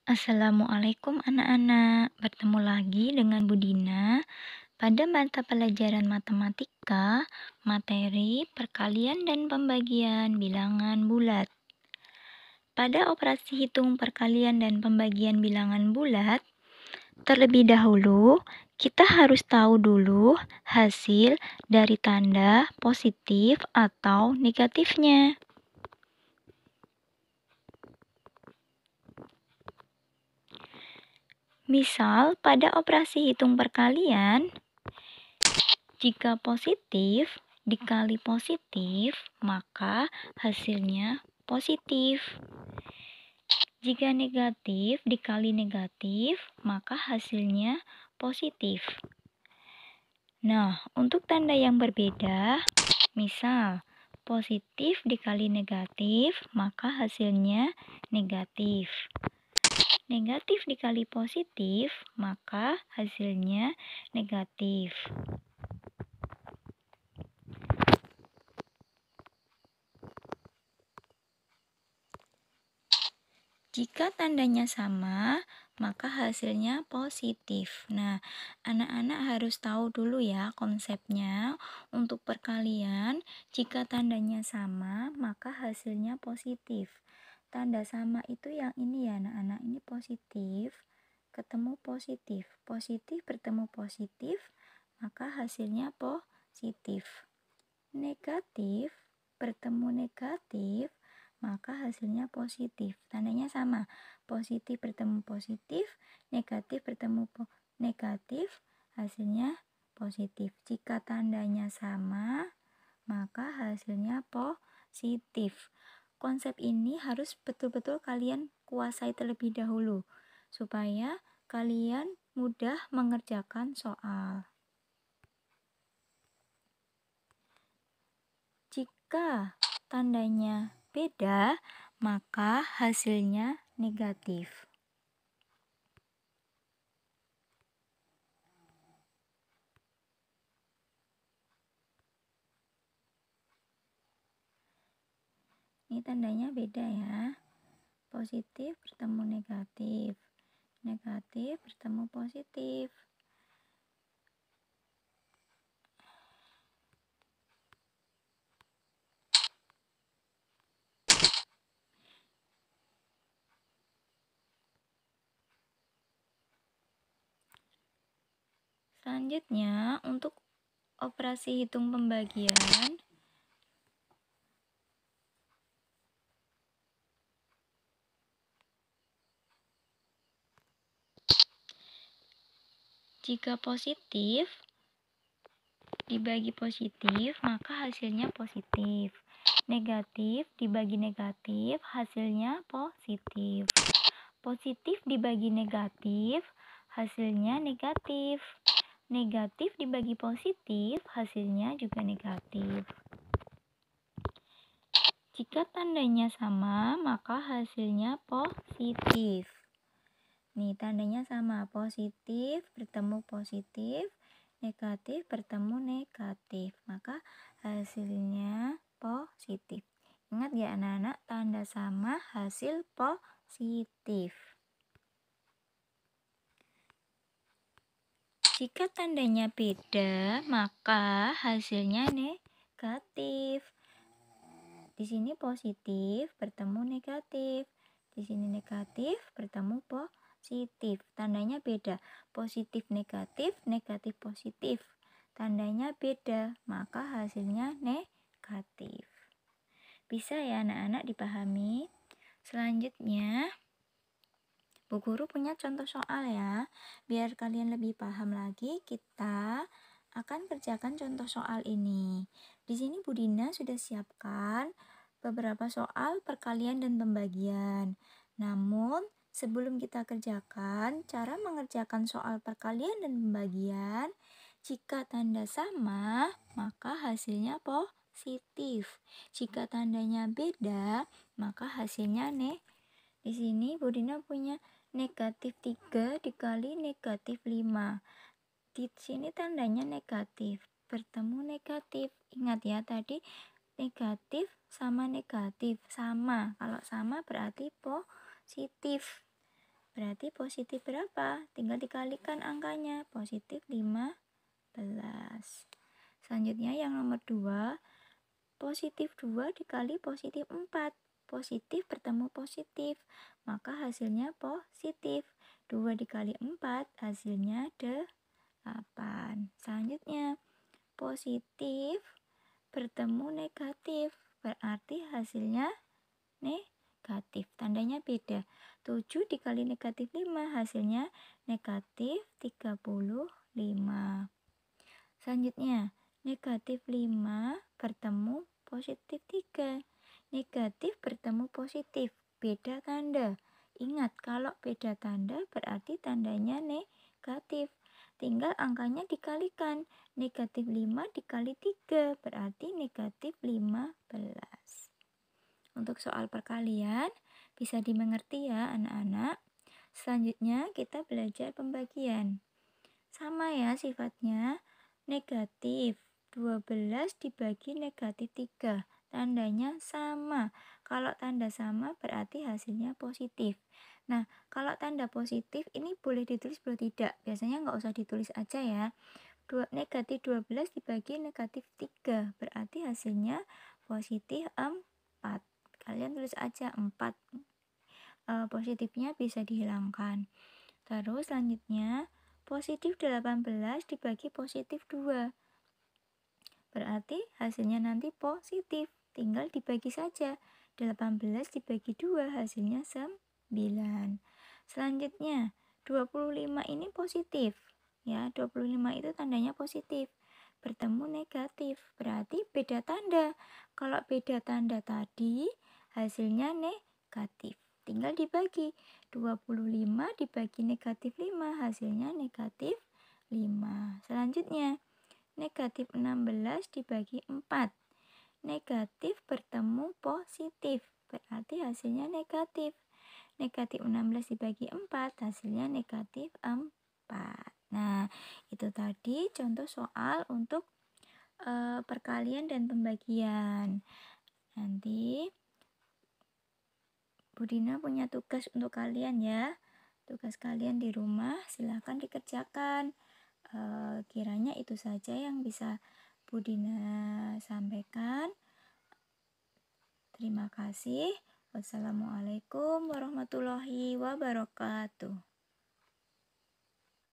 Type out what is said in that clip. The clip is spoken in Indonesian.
Assalamualaikum anak-anak, bertemu lagi dengan Budina pada mata pelajaran matematika, materi perkalian dan pembagian bilangan bulat. Pada operasi hitung perkalian dan pembagian bilangan bulat, terlebih dahulu kita harus tahu dulu hasil dari tanda positif atau negatifnya. Misal, pada operasi hitung perkalian, jika positif dikali positif, maka hasilnya positif. Jika negatif dikali negatif, maka hasilnya positif. Nah, untuk tanda yang berbeda, misal positif dikali negatif, maka hasilnya negatif. Negatif dikali positif, maka hasilnya negatif. Jika tandanya sama, maka hasilnya positif. Nah, anak-anak harus tahu dulu ya konsepnya. Untuk perkalian, jika tandanya sama, maka hasilnya positif. Tanda sama itu yang ini ya anak-anak, ini positif, ketemu positif. Positif bertemu positif, maka hasilnya positif. Negatif bertemu negatif, maka hasilnya positif. Tandanya sama, positif bertemu positif, negatif bertemu negatif, hasilnya positif. Jika tandanya sama, maka hasilnya positif. Konsep ini harus betul-betul kalian kuasai terlebih dahulu, supaya kalian mudah mengerjakan soal. Jika tandanya beda, maka hasilnya negatif. Ini tandanya beda ya. Positif bertemu negatif. Negatif bertemu positif. Selanjutnya, untuk operasi hitung pembagian, jika positif dibagi positif, maka hasilnya positif. Negatif dibagi negatif, hasilnya positif. Positif dibagi negatif, hasilnya negatif. Negatif dibagi positif, hasilnya juga negatif. Jika tandanya sama, maka hasilnya positif. Nih, tandanya sama, positif bertemu positif, negatif bertemu negatif, maka hasilnya positif. Ingat ya anak-anak, tanda sama hasil positif. Jika tandanya beda, maka hasilnya negatif. Di sini positif bertemu negatif. Di sini negatif bertemu positif. Tandanya beda. Positif negatif, negatif positif. Tandanya beda, maka hasilnya negatif. Bisa ya anak-anak dipahami? Selanjutnya, Bu Guru punya contoh soal ya. Biar kalian lebih paham lagi, kita akan kerjakan contoh soal ini. Di sini Bu Dina sudah siapkan beberapa soal perkalian dan pembagian. Namun, sebelum kita kerjakan, cara mengerjakan soal perkalian dan pembagian, jika tanda sama, maka hasilnya positif. Jika tandanya beda, maka hasilnya negatif. Di sini Bu Dina punya negatif 3 dikali negatif 5. Di sini tandanya negatif, bertemu negatif. Ingat ya tadi negatif sama negatif sama. Kalau sama berarti positif. berarti positif berapa? Tinggal dikalikan angkanya, positif 15. Selanjutnya yang nomor 2, positif 2 dikali positif 4. Positif bertemu positif, maka hasilnya positif. 2 dikali 4 hasilnya 8. Selanjutnya, positif bertemu negatif, berarti hasilnya negatif. Tandanya beda. 7 dikali negatif 5 hasilnya negatif 35. Selanjutnya, negatif 5 bertemu positif 3. Negatif bertemu positif, beda tanda. Ingat, kalau beda tanda berarti tandanya negatif. Tinggal angkanya dikalikan. Negatif 5 dikali 3 berarti negatif 15. Untuk soal perkalian bisa dimengerti ya anak-anak. Selanjutnya kita belajar pembagian. Sama ya sifatnya. Negatif 12 dibagi negatif 3. Tandanya sama. Kalau tanda sama berarti hasilnya positif. Nah, kalau tanda positif ini boleh ditulis boleh tidak. Biasanya nggak usah ditulis aja ya. Negatif 12 dibagi negatif 3. Berarti hasilnya positif 4. Kalian tulis aja 4. Positifnya bisa dihilangkan. Terus selanjutnya positif 18 dibagi positif 2. Berarti hasilnya nanti positif. Tinggal dibagi saja. 18 dibagi 2 hasilnya 9. Selanjutnya 25 ini positif. Ya, 25 itu tandanya positif. Bertemu negatif. Berarti beda tanda. Kalau beda tanda tadi hasilnya negatif. Tinggal dibagi. 25 dibagi negatif 5 hasilnya negatif 5. Selanjutnya negatif 16 dibagi 4. Negatif bertemu positif, berarti hasilnya negatif. Negatif 16 dibagi 4, hasilnya negatif 4. Nah, itu tadi contoh soal untuk perkalian dan pembagian. Nanti Bu Dina punya tugas untuk kalian ya. Tugas kalian di rumah silahkan dikerjakan. Kiranya itu saja yang bisa Bu Dina sampaikan. Terima kasih. Wassalamualaikum warahmatullahi wabarakatuh.